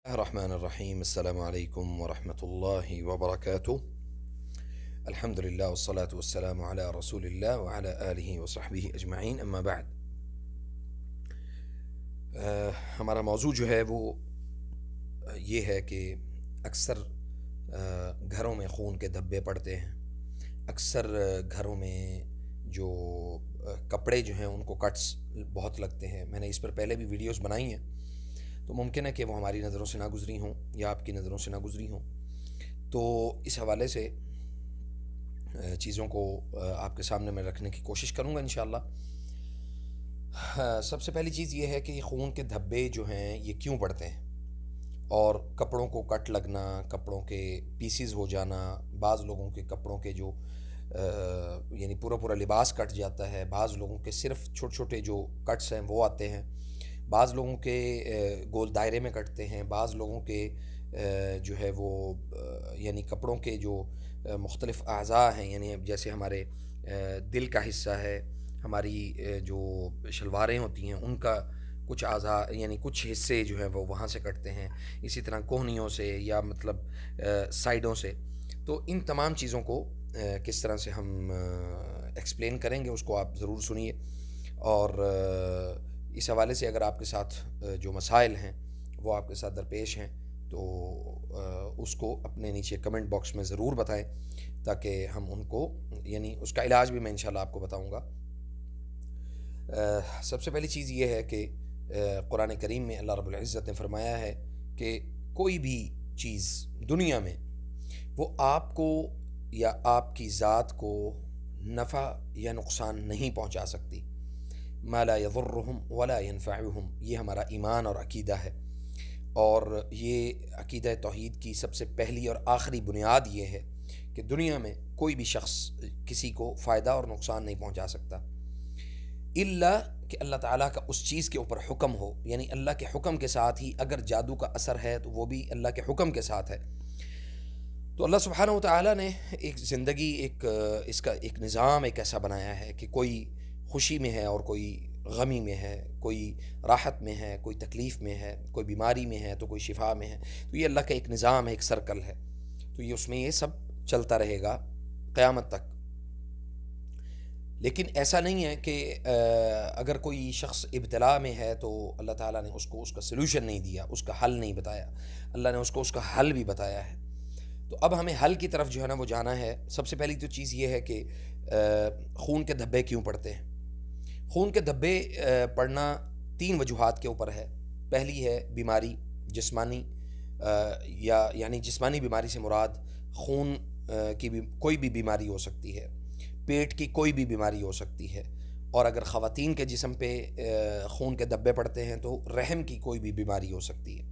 الرحمن الرحيم. السلام عليكم ورحمة الله وبركاته. الحمد لله والصلاة والسلام على رسول الله وعلى آله وصحبه أجمعين. أما بعد، ہمارا موضوع جو ہے وہ یہ ہے کہ اکثر گھروں میں خون کے دھبے پڑتے ہیں. اکثر گھروں میں جو کپڑے جو ہیں ان کو کٹس بہت لگتے ہیں. میں نے اس پر پہلے بھی ویڈیوز بنائی ہیں، تو ممکن ہے کہ وہ ہماری نظروں سے نہ گزری ہوں یا آپ کی نظروں سے نہ گزری ہوں. تو اس حوالے سے چیزوں کو آپ کے سامنے میں رکھنے کی کوشش کروں گا انشاءاللہ. سب سے پہلی چیز یہ ہے کہ خون کے دھبے جو ہیں یہ کیوں پڑتے ہیں، اور کپڑوں کو کٹ لگنا، کپڑوں کے پیسز ہو جانا. بعض لوگوں کے کپڑوں کے جو یعنی پورا پورا لباس کٹ جاتا ہے، بعض لوگوں کے صرف چھوٹے چھوٹے جو کٹس ہیں وہ آتے ہیں، بعض لوگوں کے گول دائرے میں کٹتے ہیں، بعض لوگوں کے جو ہے وہ یعنی کپڑوں کے جو مختلف اعضاء ہیں، یعنی جیسے ہمارے دل کا حصہ ہے، ہماری جو شلواریں ہوتی ہیں ان کا کچھ اعضاء یعنی کچھ حصے جو ہیں وہ وہاں سے کٹتے ہیں. اسی طرح کوہنیوں سے یا مطلب سائڈوں سے. تو ان تمام چیزوں کو کس طرح سے ہم ایکسپلین کریں گے اس کو آپ ضرور سنیے. اور اس حوالے سے اگر آپ کے ساتھ جو مسائل ہیں وہ آپ کے ساتھ درپیش ہیں تو اس کو اپنے نیچے کمنٹ باکس میں ضرور بتائیں، تاکہ ہم ان کو یعنی اس کا علاج بھی میں انشاءاللہ آپ کو بتاؤں گا. سب سے پہلی چیز یہ ہے کہ قرآن کریم میں اللہ رب العزت نے فرمایا ہے کہ کوئی بھی چیز دنیا میں وہ آپ کو یا آپ کی ذات کو نفع یا نقصان نہیں پہنچا سکتی. ما لا یضرہم ولا ینفعہم، یہ ہمارا ایمان اور عقیدہ ہے. اور یہ عقیدہ توحید کی سب سے پہلی اور آخری بنیاد یہ ہے کہ دنیا میں کوئی بھی شخص کسی کو فائدہ اور نقصان نہیں پہنچا سکتا الا کہ اللہ تعالیٰ کا اس چیز کے اوپر حکم ہو. یعنی اللہ کے حکم کے ساتھ ہی اگر جادو کا اثر ہے تو وہ بھی اللہ کے حکم کے ساتھ ہے. تو اللہ سبحانہ و تعالیٰ نے ایک زندگی اس کا ایک نظام ایک ایسا بنایا ہے کہ کوئی خوشی میں ہے اور کوئی غمی میں ہے، کوئی راحت میں ہے، کوئی تکلیف میں ہے، کوئی بیماری میں ہے تو کوئی شفا میں ہے. تو یہ اللہ کا ایک نظام ہے، ایک سرکل ہے. تو یہ اس میں یہ سب چلتا رہے گا قیامت تک. لیکن ایسا نہیں ہے کہ اگر کوئی شخص ابتلا میں ہے تو اللہ تعالیٰ نے اس کو اس کا سلوشن نہیں دیا، اس کا حل نہیں بتایا. اللہ نے اس کو اس کا حل بھی بتایا ہے. تو اب ہمیں حل کی طرف جو ہے نا وہ جانا ہے. سب سے پہلی تو چیز یہ ہے کہ خون کے دھبے کیوں پڑتے ہیں. خون کے دھبے پڑنا 3 وجوہات کے اوپر ہے. پہلی ہے بیماری جسمانی، یعنی جسمانی بیماری سے مراد خون کی کوئی بھی بیماری ہو سکتی ہے، پیٹ کی کوئی بھی بیماری ہو سکتی ہے، اور اگر خواتین کے جسم پہ خون کے دھبے پڑتے ہیں تو رحم کی کوئی بھی بیماری ہو سکتی ہے.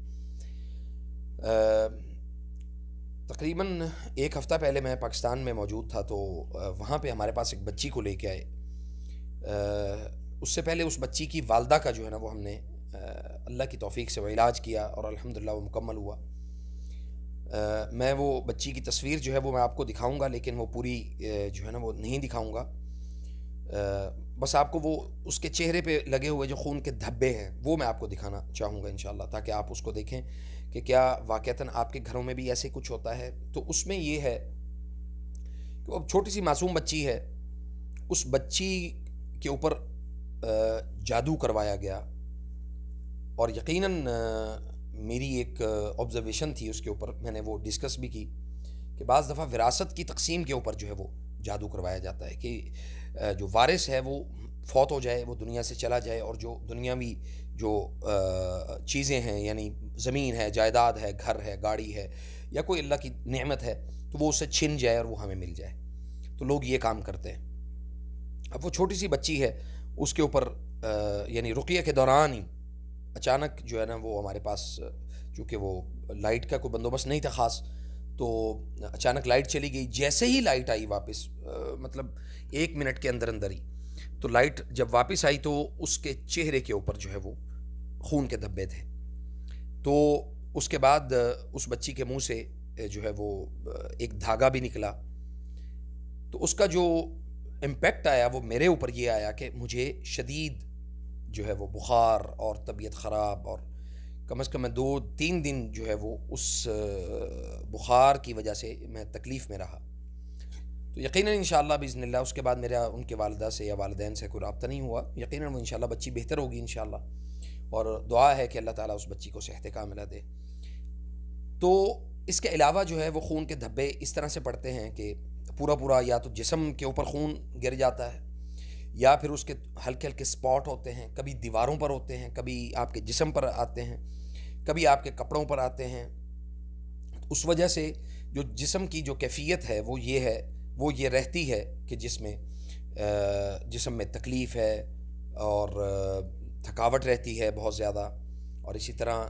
تقریباً 1 ہفتہ پہلے میں پاکستان میں موجود تھا، تو وہاں پہ ہمارے پاس ایک بچی کو لے کے آئے. اس سے پہلے اس بچی کی والدہ کا جو ہے نا وہ ہم نے اللہ کی توفیق سے وہ علاج کیا اور الحمدللہ وہ مکمل ہوا. میں وہ بچی کی تصویر جو ہے وہ میں آپ کو دکھاؤں گا، لیکن وہ پوری جو ہے نا وہ نہیں دکھاؤں گا. بس آپ کو وہ اس کے چہرے پہ لگے ہوئے جو خون کے دھبے ہیں وہ میں آپ کو دکھانا چاہوں گا انشاءاللہ، تاکہ آپ اس کو دیکھیں کہ کیا واقعتاً آپ کے گھروں میں بھی ایسے کچھ ہوتا ہے. تو اس میں یہ ہے کہ اب چھوٹی سی معصوم بچی ہے، اس بچی کے اوپر جادو کروایا گیا. اور یقیناً میری ایک آبزرویشن تھی اس کے اوپر، میں نے وہ ڈسکس بھی کی کہ بعض دفعہ وراثت کی تقسیم کے اوپر جو ہے وہ جادو کروایا جاتا ہے کہ جو وارث ہے وہ فوت ہو جائے، وہ دنیا سے چلا جائے، اور جو دنیاوی جو چیزیں ہیں یعنی زمین ہے، جائیداد ہے، گھر ہے، گاڑی ہے، یا کوئی اللہ کی نعمت ہے تو وہ اسے چھن جائے اور وہ ہمیں مل جائے. تو لوگ یہ کام کرتے ہیں. اب وہ چھوٹی سی بچی ہے، اس کے اوپر یعنی رقیہ کے دوران ہی اچانک جو ہے نا وہ ہمارے پاس، چونکہ وہ لائٹ کا کوئی بندوبست نہیں تھا خاص، تو اچانک لائٹ چلی گئی. جیسے ہی لائٹ آئی واپس، مطلب 1 منٹ کے اندر اندر ہی، تو لائٹ جب واپس آئی تو اس کے چہرے کے اوپر جو ہے وہ خون کے دھبے تھے. تو اس کے بعد اس بچی کے منہ سے جو ہے وہ ایک دھاگا بھی نکلا. تو اس کا جو امپیکٹ آیا وہ میرے اوپر یہ آیا کہ مجھے شدید جو ہے وہ بخار اور طبیعت خراب اور کم از کم میں 2-3 دن جو ہے وہ اس بخار کی وجہ سے میں تکلیف میں رہا. تو یقیناً انشاءاللہ باذن اللہ اس کے بعد میرا ان کے والدہ سے یا والدین سے کوئی رابطہ نہیں ہوا. یقیناً وہ انشاءاللہ بچی بہتر ہوگی انشاءاللہ، اور دعا ہے کہ اللہ تعالیٰ اس بچی کو صحت کاملہ دے. تو اس کے علاوہ جو ہے وہ خون کے دھبے اس طرح سے پڑتے ہیں کہ پورا یا تو جسم کے اوپر خون گر جاتا ہے، یا پھر اس کے ہلکے ہلکے سپاٹ ہوتے ہیں، کبھی دیواروں پر ہوتے ہیں، کبھی آپ کے جسم پر آتے ہیں، کبھی آپ کے کپڑوں پر آتے ہیں. اس وجہ سے جو جسم کی جو کیفیت ہے وہ یہ رہتی ہے کہ جسم میں تکلیف ہے اور تھکاوٹ رہتی ہے بہت زیادہ، اور اسی طرح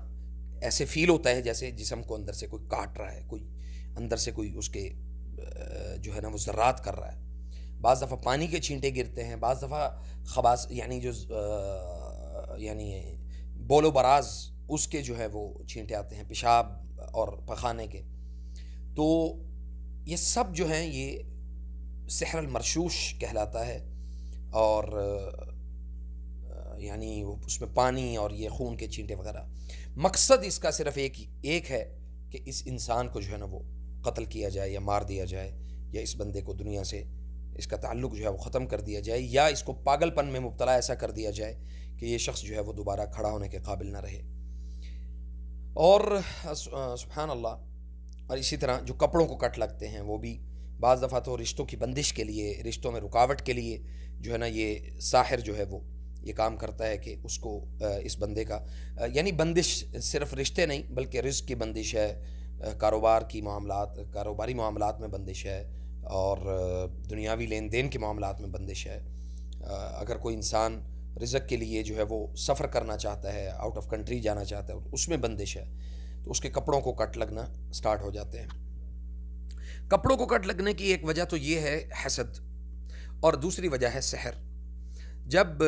ایسے فیل ہوتا ہے جیسے جسم کو اندر سے کوئی کاٹ رہا ہے، کوئی اندر سے کوئی اس کے جو ہے نا وہ ذرات کر رہا ہے. بعض دفعہ پانی کے چھینٹے گرتے ہیں، بعض دفعہ خباث یعنی بول و براز اس کے جو ہے وہ چھینٹے آتے ہیں، پیشاب اور پخانے کے. تو یہ سب جو ہیں یہ سحر المرشوش کہلاتا ہے، اور یعنی اس میں پانی اور یہ خون کے چھینٹے وغیرہ. مقصد اس کا صرف ایک ہے کہ اس انسان کو جو ہے نا وہ قتل کیا جائے یا مار دیا جائے، یا اس بندے کو دنیا سے اس کا تعلق جو ہے وہ ختم کر دیا جائے، یا اس کو پاگل پن میں مبتلا ایسا کر دیا جائے کہ یہ شخص جو ہے وہ دوبارہ کھڑا ہونے کے قابل نہ رہے. اور سبحان اللہ. اور اسی طرح جو کپڑوں کو کٹ لگتے ہیں وہ بھی بعض دفعہ تو رشتوں کی بندش کے لیے، رشتوں میں رکاوٹ کے لیے جو ہے نا یہ ساحر جو ہے وہ یہ کام کرتا ہے کہ اس کو اس بندے کا یعنی بندش صرف رشتے نہیں بلکہ رزق کی بندش ہے، کاروباری معاملات میں بندش ہے، اور دنیاوی لین دین کے معاملات میں بندش ہے. اگر کوئی انسان رزق کے لیے جو ہے وہ سفر کرنا چاہتا ہے، آؤٹ آف کنٹری جانا چاہتا ہے، اس میں بندش ہے، تو اس کے کپڑوں کو کٹ لگنا سٹارٹ ہو جاتے ہیں. کپڑوں کو کٹ لگنے کی ایک وجہ تو یہ ہے حسد، اور دوسری وجہ ہے سحر. جب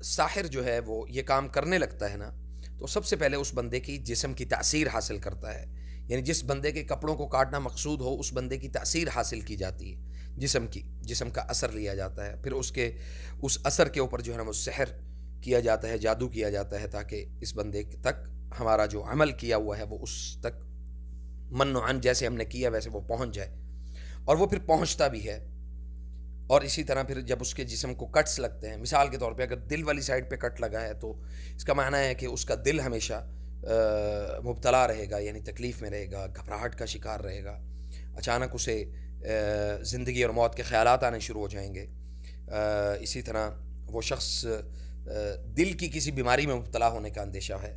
ساحر جو ہے وہ یہ کام کرنے لگتا ہے نا، تو سب سے پہلے اس بندے کی جسم کی تاثیر حاصل کرتا ہے. یعنی جس بندے کے کپڑوں کو کاٹنا مقصود ہو اس بندے کی تاثیر حاصل کی جاتی ہے، جسم کا اثر لیا جاتا ہے، پھر اس اثر کے اوپر جو ہے نا وہ سحر کیا جاتا ہے، جادو کیا جاتا ہے، تاکہ اس بندے تک ہمارا جو عمل کیا ہوا ہے وہ اس تک من و عن جیسے ہم نے کیا ویسے وہ پہنچ جائے. اور وہ پھر پہنچتا بھی ہے. اور اسی طرح پھر جب اس کے جسم کو کٹس لگتے ہیں، مثال کے طور پہ اگر دل والی سائڈ پہ کٹ لگا ہے تو اس کا معنی ہے کہ اس کا دل ہمیشہ مبتلا رہے گا، یعنی تکلیف میں رہے گا، گھبراہٹ کا شکار رہے گا، اچانک اسے زندگی اور موت کے خیالات آنے شروع ہو جائیں گے. اسی طرح وہ شخص دل کی کسی بیماری میں مبتلا ہونے کا اندیشہ ہے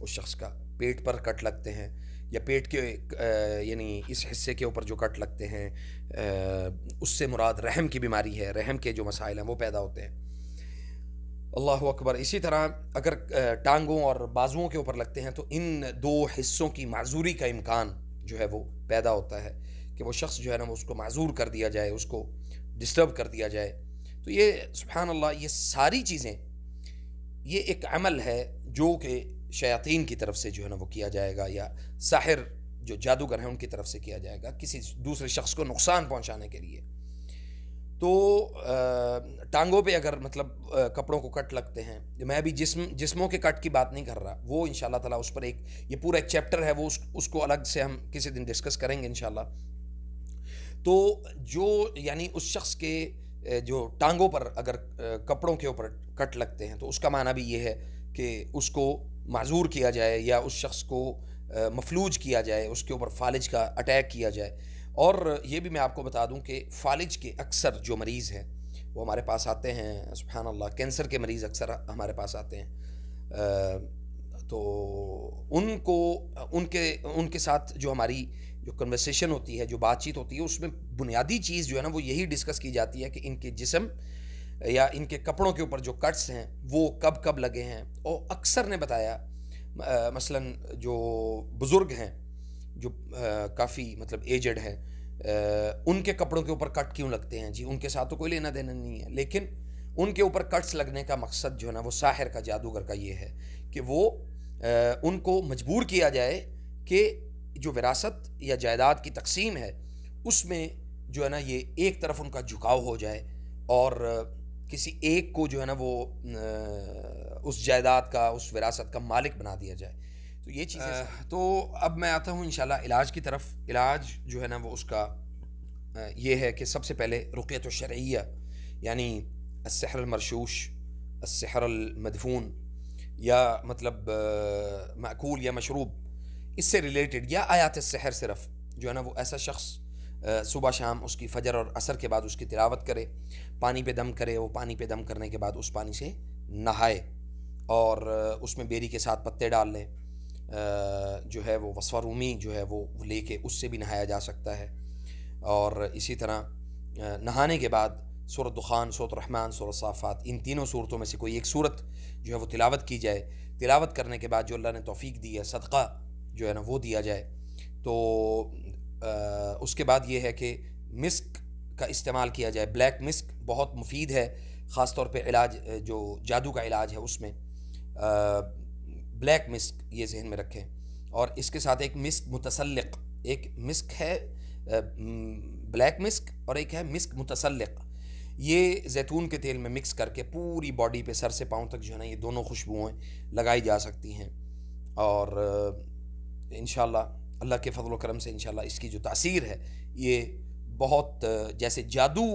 اس شخص کا. پیٹ پر کٹ لگتے ہیں، یا پیٹ کے یعنی اس حصے کے اوپر جو کٹ لگتے ہیں اس سے مراد رحم کی بیماری ہے، رحم کے جو مسائل ہیں وہ پیدا ہوتے ہیں. اللہ اکبر. اسی طرح اگر ٹانگوں اور بازوؤں کے اوپر لگتے ہیں تو ان دو حصوں کی معذوری کا امکان جو ہے وہ پیدا ہوتا ہے کہ وہ شخص جو ہے نا اس کو معذور کر دیا جائے، اس کو ڈسٹرب کر دیا جائے. تو یہ سبحان اللہ، یہ ساری چیزیں یہ ایک عمل ہے جو کہ شیاطین کی طرف سے جو ہے نا وہ کیا جائے گا، یا ساحر جو جادوگر ہیں ان کی طرف سے کیا جائے گا کسی دوسرے شخص کو نقصان پہنچانے کے لیے. تو ٹانگوں پہ اگر مطلب کپڑوں کو کٹ لگتے ہیں، میں ابھی جسموں کے کٹ کی بات نہیں کر رہا، وہ انشاءاللہ تعالیٰ اس پر یہ پورا ایک چیپٹر ہے، وہ اس کو الگ سے ہم کسی دن ڈسکس کریں گے انشاءاللہ. تو جو یعنی اس شخص کے جو ٹانگوں پر اگر کپڑوں کے اوپر کٹ لگتے ہیں تو اس کا معنی بھی یہ ہے کہ اس کو معذور کیا جائے، یا اس شخص کو مفلوج کیا جائے، اس کے اوپر فالج کا اٹیک کیا جائے. اور یہ بھی میں آپ کو بتا دوں کہ فالج کے اکثر جو مریض ہیں وہ ہمارے پاس آتے ہیں، سبحان اللہ، کینسر کے مریض اکثر ہمارے پاس آتے ہیں. تو ان کے ساتھ جو ہماری جو کنورسیشن ہوتی ہے، جو بات چیت ہوتی ہے، اس میں بنیادی چیز جو ہے نا وہ یہی ڈسکس کی جاتی ہے کہ ان کے جسم یا ان کے کپڑوں کے اوپر جو کٹس ہیں وہ کب کب لگے ہیں. اور اکثر نے بتایا مثلا جو بزرگ ہیں، جو کافی مطلب ایجڈ ہیں، ان کے کپڑوں کے اوپر کٹ کیوں لگتے ہیں؟ جی ان کے ساتھ تو کوئی لینا دینا نہیں ہے، لیکن ان کے اوپر کٹس لگنے کا مقصد جو ہے نا وہ ساحر کا، جادوگر کا یہ ہے کہ وہ ان کو مجبور کیا جائے کہ جو وراثت یا جائیداد کی تقسیم ہے اس میں جو ہے نا یہ ایک طرف ان کا جھکاؤ ہو جائے، اور کسی ایک کو جو ہے نا وہ اس جائیداد کا، اس وراثت کا مالک بنا دیا جائے. تو تو یہ چیزیں تو اب میں آتا ہوں انشاءاللہ علاج کی طرف. علاج جو ہے نا وہ اس کا یہ ہے کہ سب سے پہلے رقیۃ الشرعیہ، یعنی السحر المرشوش، السحر المدفون، یا مطلب معقول یا مشروب، اس سے ریلیٹڈ، یا آیات السحر صرف جو ہے نا وہ ایسا شخص صبح شام اس کی فجر اور عصر کے بعد اس کی تلاوت کرے، پانی پہ دم کرے، وہ پانی پہ دم کرنے کے بعد اس پانی سے نہائے اور اس میں بیری کے ساتھ پتے ڈال لیں، جو ہے وہ وصفہ رومی جو ہے وہ لے کے اس سے بھی نہایا جا سکتا ہے. اور اسی طرح نہانے کے بعد سورۃ دخان، سورۃ الرحمن، سورۃ الصافات، ان تینوں صورتوں میں سے کوئی ایک صورت جو ہے وہ تلاوت کی جائے. تلاوت کرنے کے بعد جو اللہ نے توفیق دی ہے صدقہ جو ہے نا وہ دیا جائے. تو اس کے بعد یہ ہے کہ مسک کا استعمال کیا جائے. بلیک مسک بہت مفید ہے، خاص طور پہ علاج جو جادو کا علاج ہے اس میں بلیک مسک یہ ذہن میں رکھیں. اور اس کے ساتھ ایک مسک متسلق، ایک مسک ہے بلیک مسک اور ایک ہے مسک متسلق. یہ زیتون کے تیل میں مکس کر کے پوری باڈی پہ سر سے پاؤں تک جو ہے نا یہ دونوں خوشبوئیں لگائی جا سکتی ہیں. اور انشاءاللہ اللہ کے فضل و کرم سے انشاءاللہ اس کی جو تاثیر ہے یہ بہت جیسے جادو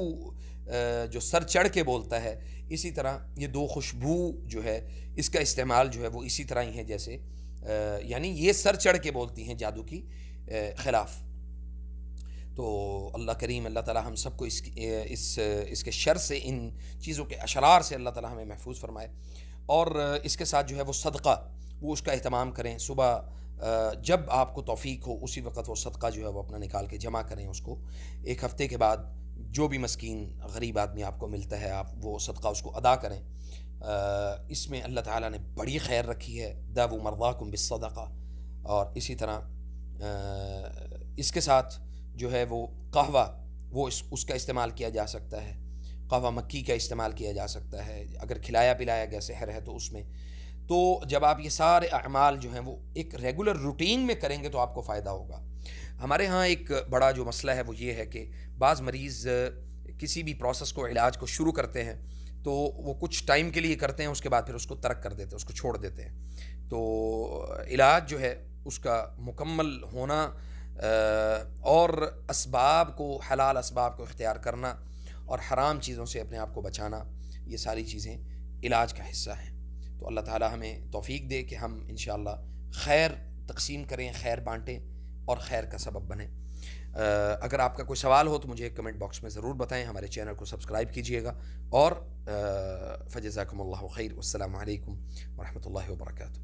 جو سر چڑھ کے بولتا ہے، اسی طرح یہ دو خوشبو جو ہے اس کا استعمال جو ہے وہ اسی طرح ہی ہے جیسے یعنی یہ سر چڑھ کے بولتی ہیں جادو کی خلاف. تو اللہ کریم، اللہ تعالی ہم سب کو اس کے شر سے، ان چیزوں کے اشرار سے اللہ تعالی ہمیں محفوظ فرمائے. اور اس کے ساتھ جو ہے وہ صدقہ، وہ اس کا اہتمام کریں. صبح جب آپ کو توفیق ہو اسی وقت وہ صدقہ جو ہے وہ اپنا نکال کے جمع کریں اس کو. ایک ہفتے کے بعد جو بھی مسکین غریب آدمی آپ کو ملتا ہے آپ وہ صدقہ اس کو ادا کریں. اس میں اللہ تعالیٰ نے بڑی خیر رکھی ہے. داووا مرضاکم بالصدقہ. اور اسی طرح اس کے ساتھ جو ہے وہ قہوہ، وہ اس کا استعمال کیا جا سکتا ہے. قہوہ مکی کا استعمال کیا جا سکتا ہے اگر کھلایا پلایا گیا سحر ہے تو اس میں. تو جب آپ یہ سارے اعمال جو ہیں وہ ایک ریگولر روٹین میں کریں گے تو آپ کو فائدہ ہوگا. ہمارے ہاں ایک بڑا جو مسئلہ ہے وہ یہ ہے کہ بعض مریض کسی بھی پروسیس کو، علاج کو شروع کرتے ہیں تو وہ کچھ ٹائم کے لیے کرتے ہیں، اس کے بعد پھر اس کو ترک کر دیتے ہیں، اس کو چھوڑ دیتے ہیں. تو علاج جو ہے اس کا مکمل ہونا اور اسباب کو، حلال اسباب کو اختیار کرنا اور حرام چیزوں سے اپنے آپ کو بچانا، یہ ساری چیزیں علاج کا حصہ ہیں. تو اللہ تعالی ہمیں توفیق دے کہ ہم انشاءاللہ خیر تقسیم کریں، خیر بانٹیں اور خیر کا سبب بنیں. اگر آپ کا کوئی سوال ہو تو مجھے کمنٹ باکس میں ضرور بتائیں. ہمارے چینل کو سبسکرائب کیجئے گا. اور فجزاکم اللہ خیر. والسلام علیکم ورحمۃ اللہ وبرکاتہ.